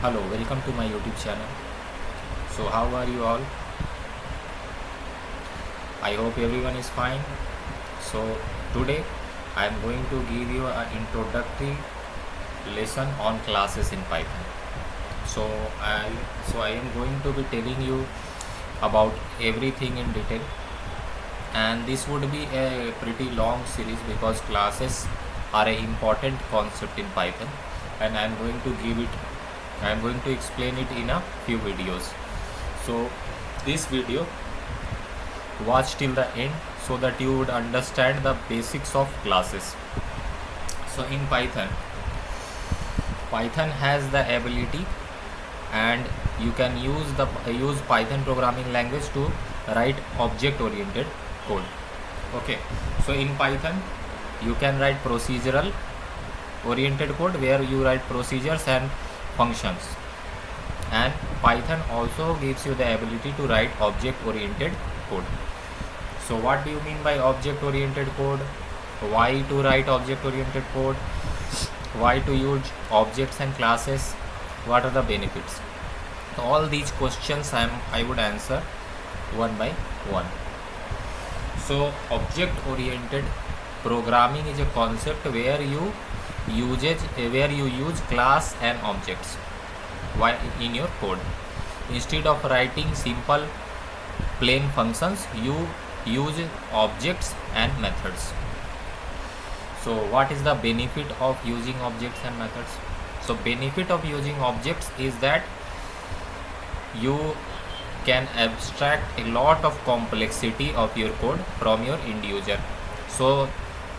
Hello, welcome to my YouTube channel. So how are you all? I hope everyone is fine. So today I am going to give you an introductory lesson on classes in Python. So I am going to be telling you about everything in detail, and this would be a pretty long series because classes are an important concept in Python, and I am going to explain it in a few videos. So this video, watch till the end so that you would understand the basics of classes. So in Python has the ability, and you can use Python programming language to write object oriented code. Okay, so in Python you can write procedural oriented code where you write procedures and functions, and Python also gives you the ability to write object oriented code. So what do you mean by object oriented code? Why to write object oriented code? Why to use objects and classes? What are the benefits? All these questions I would answer one by one. So object oriented programming is a concept where you use class and objects while in your code. Instead of writing simple plain functions, you use objects and methods. So what is the benefit of using objects and methods? So benefit of using objects is that you can abstract a lot of complexity of your code from your end user. So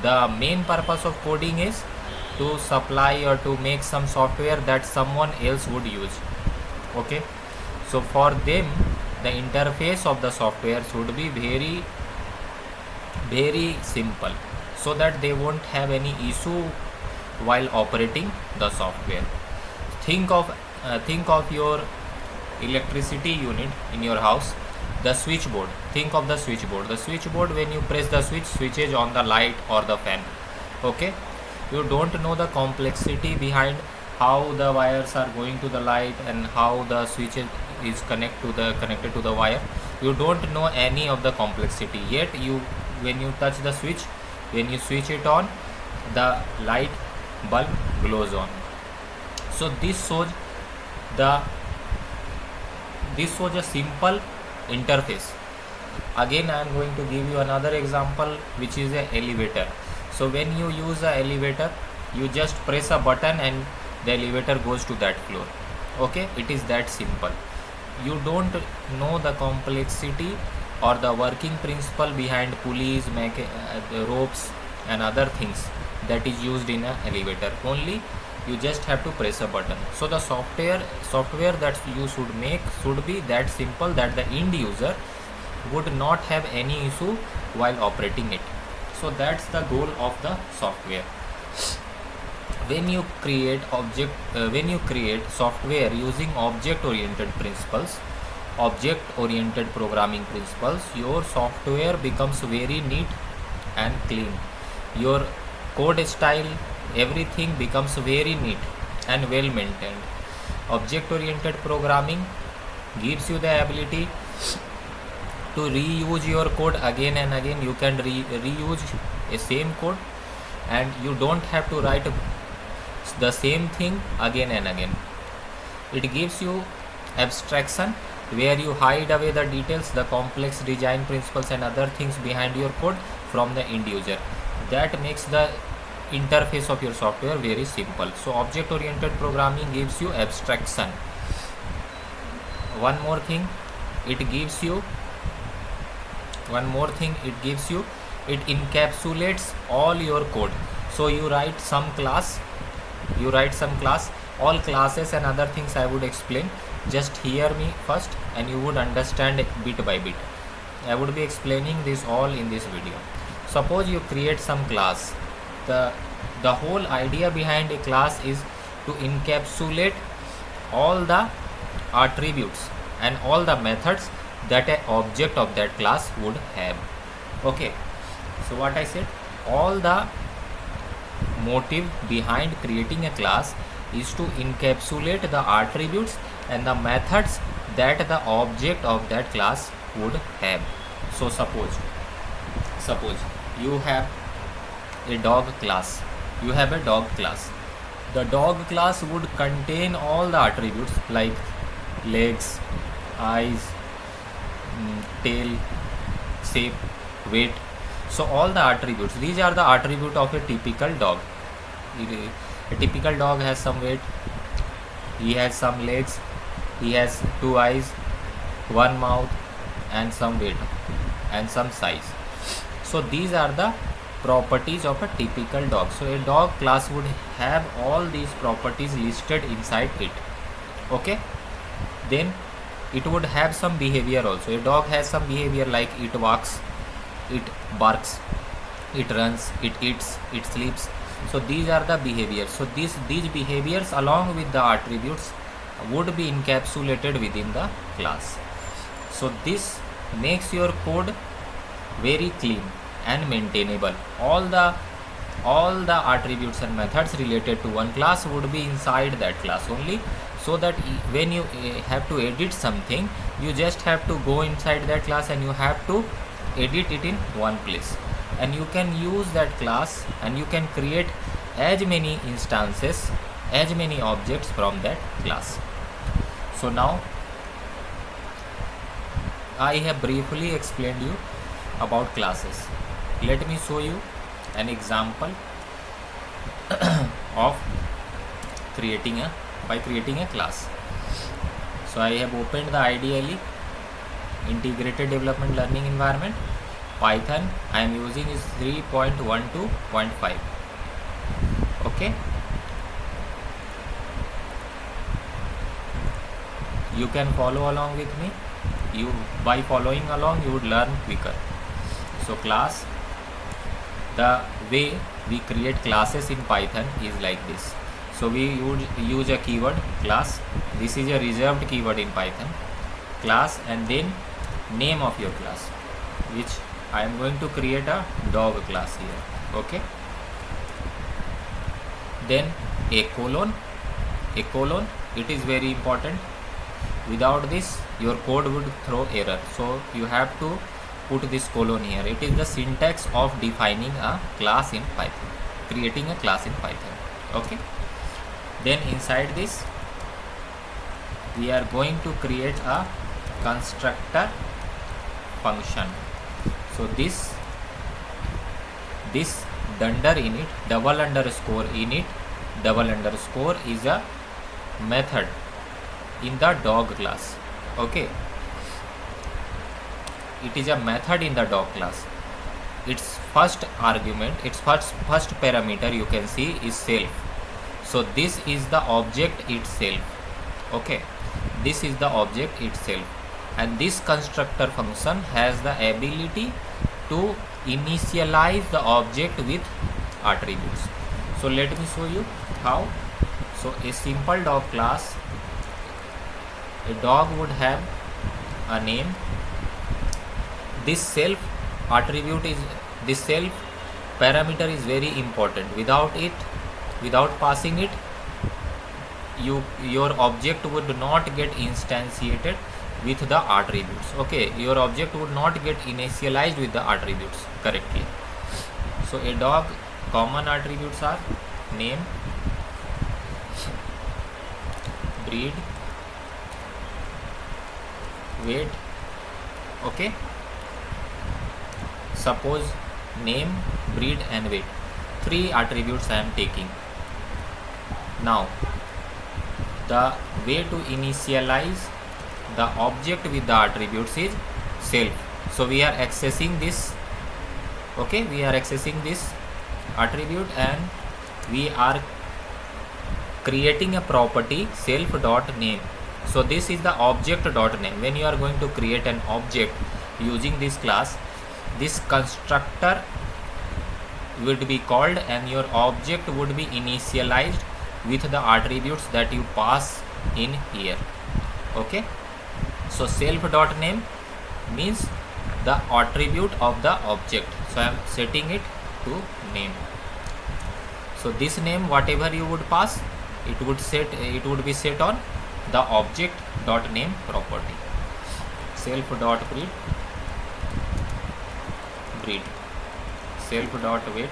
the main purpose of coding is to supply or to make some software that someone else would use. Okay, so for them the interface of the software should be very very simple, so that they won't have any issue while operating the software. Think of your electricity unit in your house, the switchboard. Think of the switchboard. When you press the switches on the light or the fan. Okay, you don't know the complexity behind how the wires are going to the light and how the switch is connected to the wire. You don't know any of the complexity, yet when you touch the switch, when you switch it on, the light bulb glows on. So this shows a simple interface. Again, I am going to give you another example, which is an elevator. So when you use an elevator, you just press a button and the elevator goes to that floor. Okay, it is that simple. You don't know the complexity or the working principle behind pulleys, the ropes and other things that is used in an elevator. Only you just have to press a button. So the software that you should make should be that simple that the end user would not have any issue while operating it. So that's the goal of the software. When you create software using object oriented programming principles, your software becomes very neat and clean. Your code style, everything becomes very neat and well maintained. Object oriented programming gives you the ability to reuse your code again and again. You can reuse a same code, and you don't have to write the same thing again and again. It gives you abstraction where you hide away the details, the complex design principles and other things behind your code from the end user. That makes the interface of your software very simple. So object oriented programming gives you abstraction. One more thing it gives you, it encapsulates all your code. So you write some class, all classes and other things I would explain. Just hear me first and you would understand bit by bit. I would be explaining this all in this video. Suppose you create some class. The whole idea behind a class is to encapsulate all the attributes and all the methods that an object of that class would have. Okay, so what I said, all the motive behind creating a class is to encapsulate the attributes and the methods that the object of that class would have. So suppose you have a dog class. The dog class would contain all the attributes like legs, eyes, tail, shape, weight. So all the attributes, these are the attribute of a typical dog. A typical dog has some weight, he has some legs, he has 2 eyes, 1 mouth, and some weight and some size. So these are the properties of a typical dog. So a dog class would have all these properties listed inside it. Okay, then it would have some behavior also. A dog has some behavior like it walks, it barks, it runs, it eats, it sleeps. So these are the behaviors. So these behaviors along with the attributes would be encapsulated within the class. So this makes your code very clean and maintainable. All the attributes and methods related to one class would be inside that class only, so that when you have to edit something, you just have to go inside that class and you have to edit it in one place, and you can use that class and you can create as many instances, as many objects from that class. So now I have briefly explained you about classes. Let me show you an example of creating a class. So I have opened the IDLE, Integrated Development Learning Environment. Python I am using is 3.12.5. Okay, you can follow along with me. By following along, you would learn quicker. So class, the way we create classes in Python is like this. So we would use a keyword class. This is a reserved keyword in Python. Class, and then name of your class, which I am going to create a dog class here. Okay, then a colon. It is very important. Without this your code would throw error, so you have to put this colon here. It is the syntax of defining a class in Python, creating a class in Python. Okay, then inside this we are going to create a constructor function. So this dunder init, double underscore init, double underscore is a method in the dog class. Okay, it is a method in the dog class. Its first argument, its first parameter, you can see, is self. So this is the object itself. Okay, this is the object itself, and this constructor function has the ability to initialize the object with attributes. So let me show you how. So a simple dog class, a dog would have a name. This self attribute is, this self parameter is very important. Without passing it, your object would not get instantiated with the attributes. Okay, your object would not get initialized with the attributes correctly. So a dog common attributes are name, breed, weight. Okay, suppose name, breed and weight, 3 attributes I am taking. Now the way to initialize the object with the attributes is self. So we are accessing this. Okay, we are accessing this attribute and we are creating a property self.name. So this is the object.name. When you are going to create an object using this class, this constructor would be called and your object would be initialized with the attributes that you pass in here. Okay, so self.name means the attribute of the object. So I am setting it to name. So this name, whatever you would pass, it would be set on the object dot name property. Self dot breed self dot weight.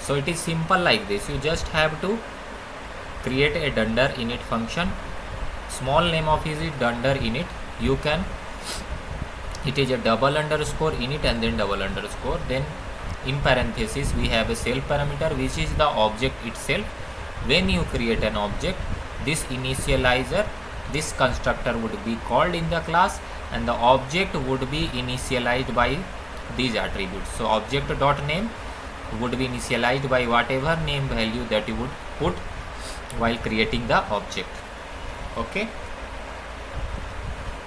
So it is simple like this. You just have to create a dunder init function. Small name of is dunder init. You can, it is a double underscore init and then double underscore, then in parenthesis we have a self parameter which is the object itself. When you create an object, this initializer, this constructor would be called in the class and the object would be initialized by these attributes. So object dot name would be initialized by whatever name value that you would put while creating the object. Okay,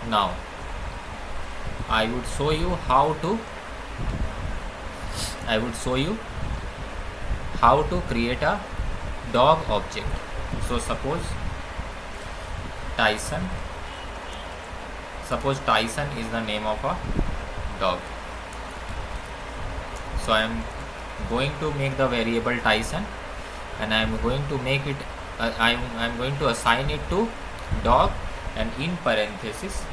now I would show you how to create a dog object. So suppose Tyson is the name of a dog. So I am going to make the variable Tyson and I am going to make it I am going to assign it to dog, and in parenthesis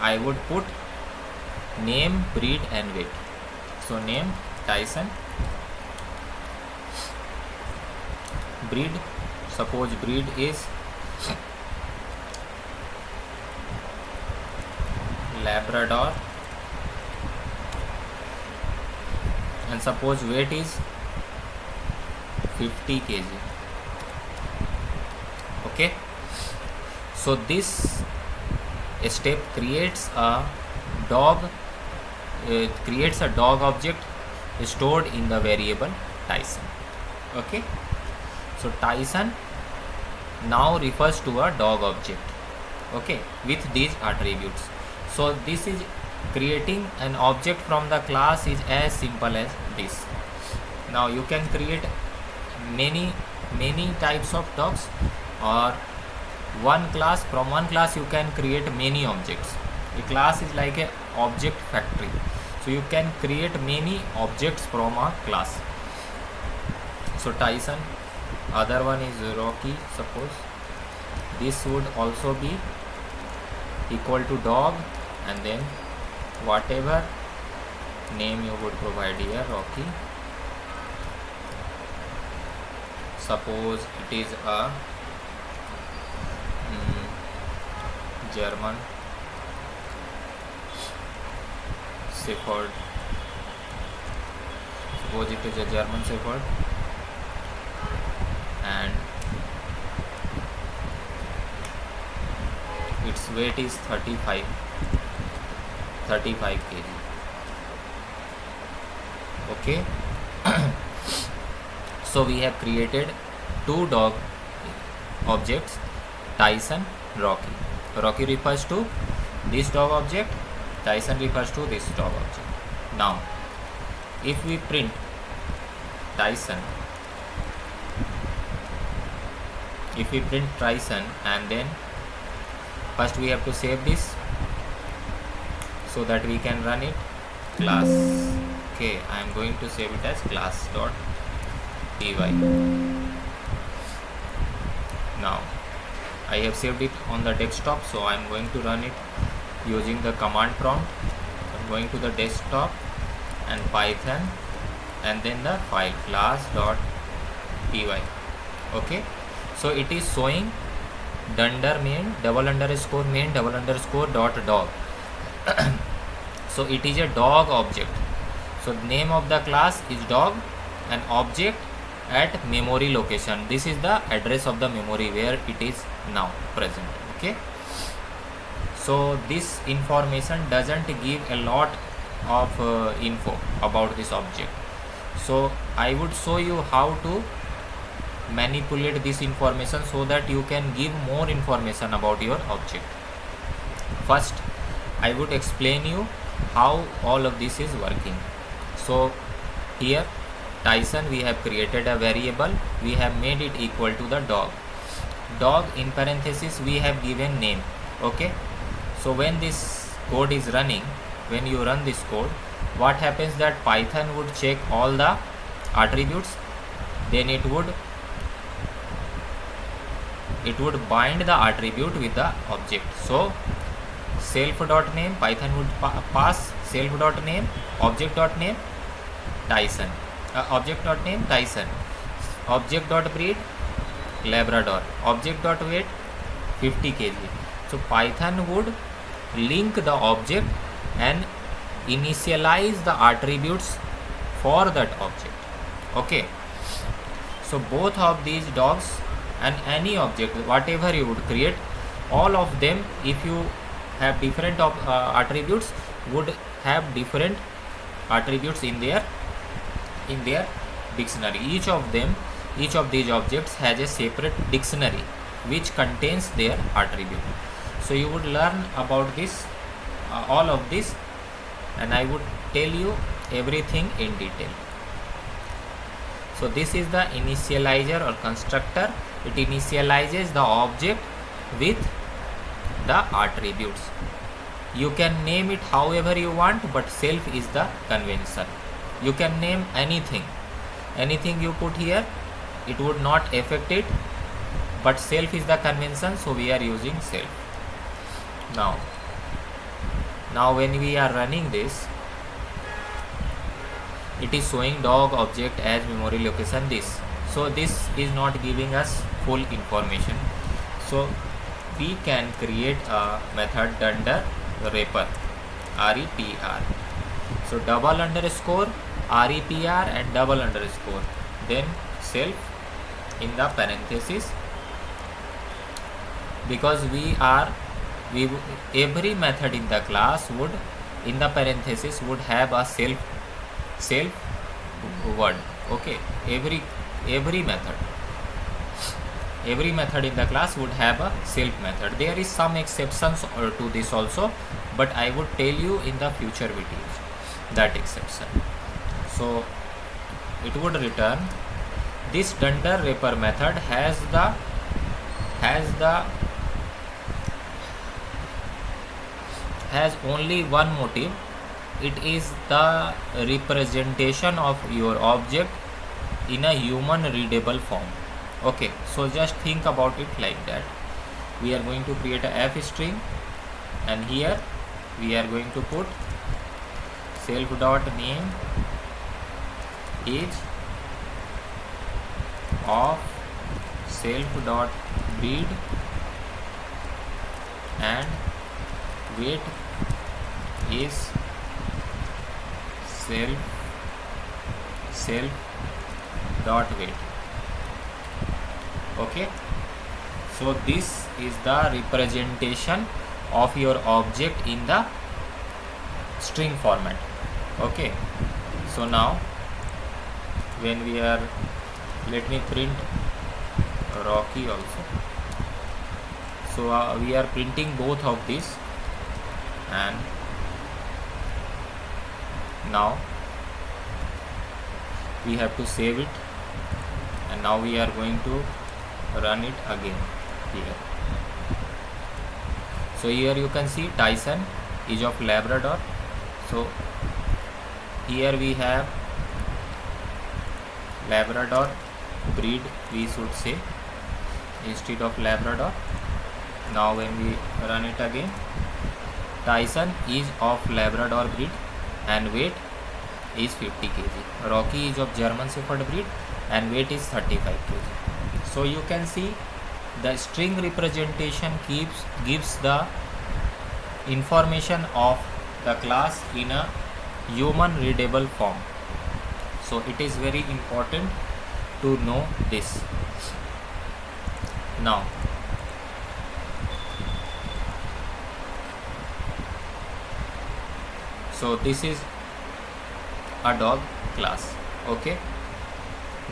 I would put name, breed and weight. So name Tyson, breed, suppose breed is Labrador, and suppose weight is 50 kg. Okay, so this step creates a dog object stored in the variable Tyson. Okay, so Tyson now refers to a dog object, okay, with these attributes. So this is creating an object from the class is as simple as this. Now you can create many types of dogs, or from one class you can create many objects. A class is like a object factory, so you can create many objects from a class. So Tyson, other one is Rocky. Suppose this would also be equal to dog and then whatever name you would provide here, Rocky. Suppose it is a German Shepherd. Suppose it is a German Shepherd and its weight is 35 kg. Okay. So we have created two dog objects, Tyson, Rocky. Rocky refers to this dog object, Tyson refers to this dog object. Now if we print Tyson, and then first we have to save this so that we can run it. Class, okay, I am going to save it as class.py. Now I have saved it on the desktop, so I am going to run it using the command prompt. I am going to the desktop and Python and then the file class.py. Okay, so it is showing dunder main _main _dot. So it is a dog object. So name of the class is dog and object at memory location. This is the address of the memory where it is now present. Okay, so this information doesn't give a lot of info about this object. So I would show you how to manipulate this information so that you can give more information about your object. First I would explain you how all of this is working. So here Tyson, we have created a variable, we have made it equal to the dog. In parenthesis we have given name. Okay, so when this code is running, when you run this code, what happens that Python would check all the attributes then it would bind the attribute with the object. So self dot name, Python would pass self dot name, object dot name Tyson, object dot name Tyson, object dot breed Labrador, object dot weight 50 kg. So Python would link the object and initialize the attributes for that object. Okay, so both of these dogs and any object, whatever you would create, all of them, if you have different attributes, would have different attributes in their dictionary. Each of these objects has a separate dictionary which contains their attribute. So you would learn about this, all of this, and I would tell you everything in detail. So this is the initializer or constructor. It initializes the object with the attributes. You can name it however you want, but self is the convention. You can name anything you put here, it would not affect it, but self is the convention, so we are using self. Now when we are running this, it is showing dog object as memory location this. So this is not giving us full information. So we can create a method dunder wrapper, REPR. So double underscore REPR and double underscore, then self in the parenthesis, because every method in the class would, in the parenthesis, would have a self word. Okay, every method in the class would have a self method. There is some exceptions to this also, but I would tell you in the future videos that exception. So it would return this dunder wrapper method has only one motive. It is the representation of your object in a human readable form. Okay, so just think about it like that. We are going to create a f string, and here we are going to put self dot name is of self dot breed and weight is self dot weight. Okay, so this is the representation of your object in the string format. Okay, so now when we are, let me print Rocky also. So we are printing both of these, and now we have to save it, and now we are going to run it again here. So here you can see Tyson is of Labrador. So here we have Labrador breed, we should say, instead of Labrador. Now when we run it again, Tyson is of Labrador breed and weight is 50 kg. Rocky is of German Shepherd breed and weight is 35 kg. So you can see the string representation gives the information of the class in a human readable form. So it is very important to know this. Now so this is a dog class. Okay,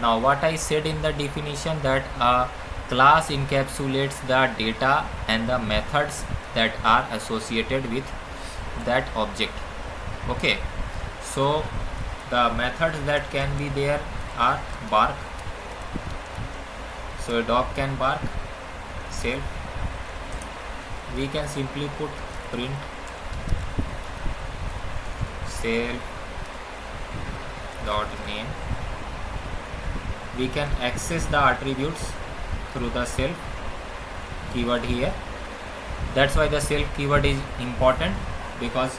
now what I said in the definition, that a class encapsulates the data and the methods that are associated with that object. Okay, so the methods that can be there are bark. So a dog can bark. Self, we can simply put print self dot name. we can access the attributes through the self keyword here. That's why the self keyword is important, because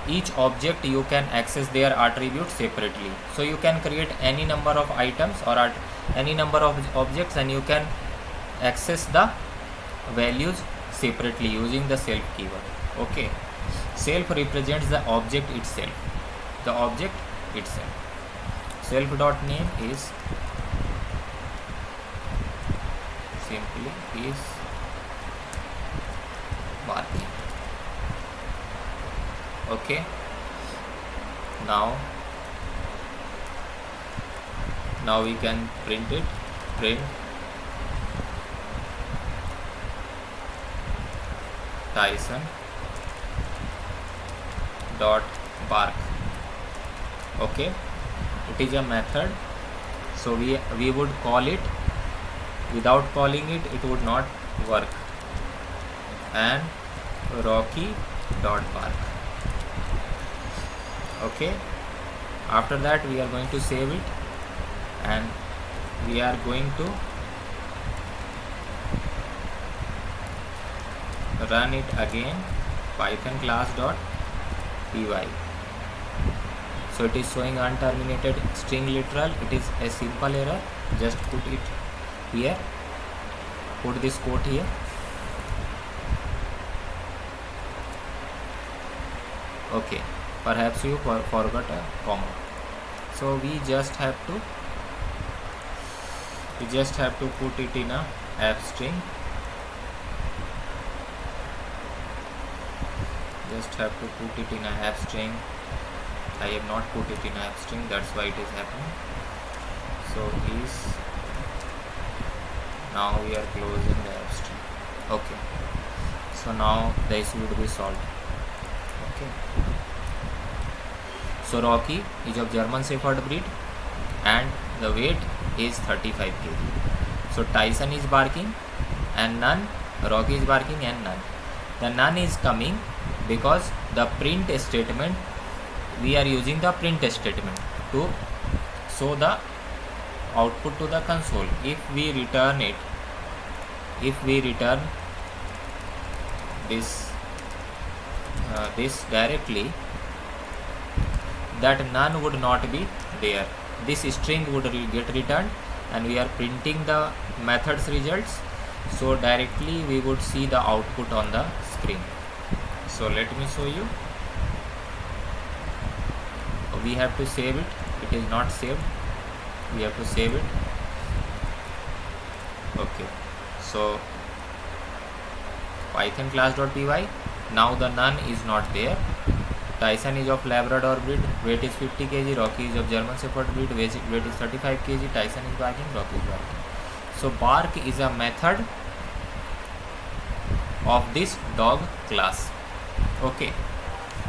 each object you can access their attributes separately. So you can create any number of items or any number of objects, and you can access the values separately using the self keyword. Okay, self represents the object itself. The object itself. Self dot name is simply is barking. Okay, now we can print it. Print Tyson dot bark. Okay, it is a method, so we would call it. Without calling it, it would not work. And Rocky dot bark. Okay, after that we are going to save it, and we are going to run it again. Python class dot py. So it is showing unterminated string literal. It is a simple error. Just put it here. Put this quote here. Okay, perhaps you forgot a comma. So we just have to put it in a f string. Just have to put it in a f string. I have not put it in a f string, that's why it is happening. So is, now we are closing the f string. Okay, so now this would be solved. Okay, so Rocky is of German Shepherd breed and the weight is 35 kg. So Tyson is barking and none. Rocky is barking and none. The none is coming because the print statement, we are using the print statement to show the output to the console. If we return it, if we return this directly, that none would not be there. This string would get returned, and we are printing the method's results, so directly we would see the output on the screen. So let me show you. We have to save it. It is not saved. We have to save it. Okay, so Python class.py. Now the none is not there. Tyson is of Labrador breed, weight is 50 kg. Rocky is of German Shepherd breed, weight is 35 kg. Tyson is barking, Rocky is barking. So bark is a method of this dog class. Okay,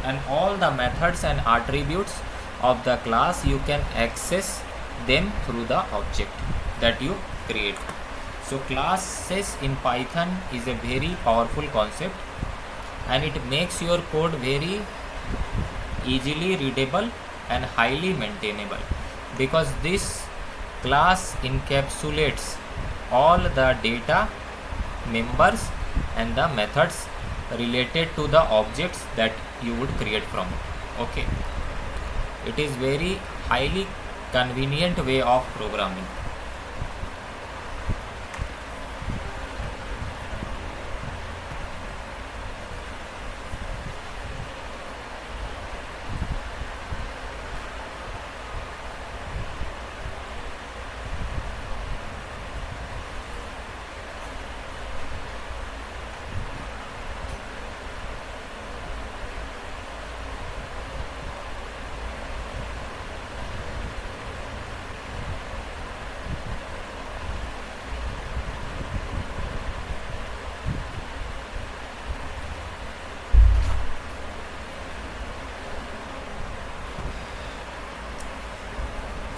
and all the methods and attributes of the class, you can access them through the object that you create. So classes in Python is a very powerful concept, and it makes your code very easily readable and highly maintainable, because this class encapsulates all the data, members and the methods related to the objects that you would create from it. Okay, it is very highly convenient way of programming.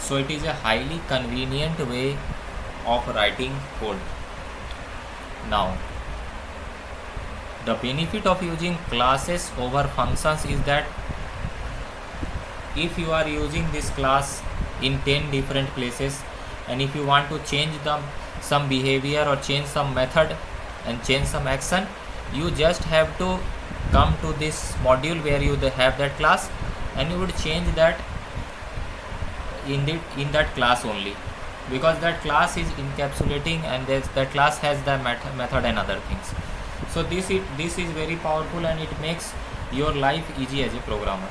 So it is a highly convenient way of writing code. Now, the benefit of using classes over functions is that if you are using this class in 10 different places, and if you want to change some behavior or change some method and change some action, you just have to come to this module where you have that class, and you would change that in that class only, because that class is encapsulating, and that class has the method and other things. So this is very powerful, and it makes your life easy as a programmer.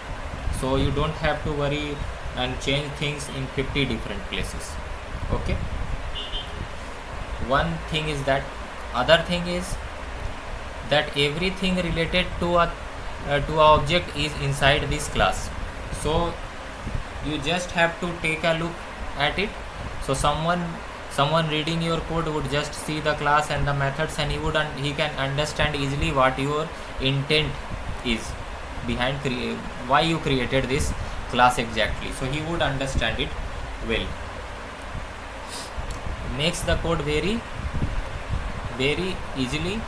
So you don't have to worry and change things in 50 different places. Okay, one thing is that. Other thing is that everything related to a object is inside this class. So you just have to take a look at it. So someone reading your code would just see the class and the methods, and he can understand easily what your intent is behind why you created this class exactly. So he would understand it well. Makes the code very easily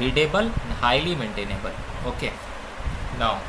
readable and highly maintainable. Okay, now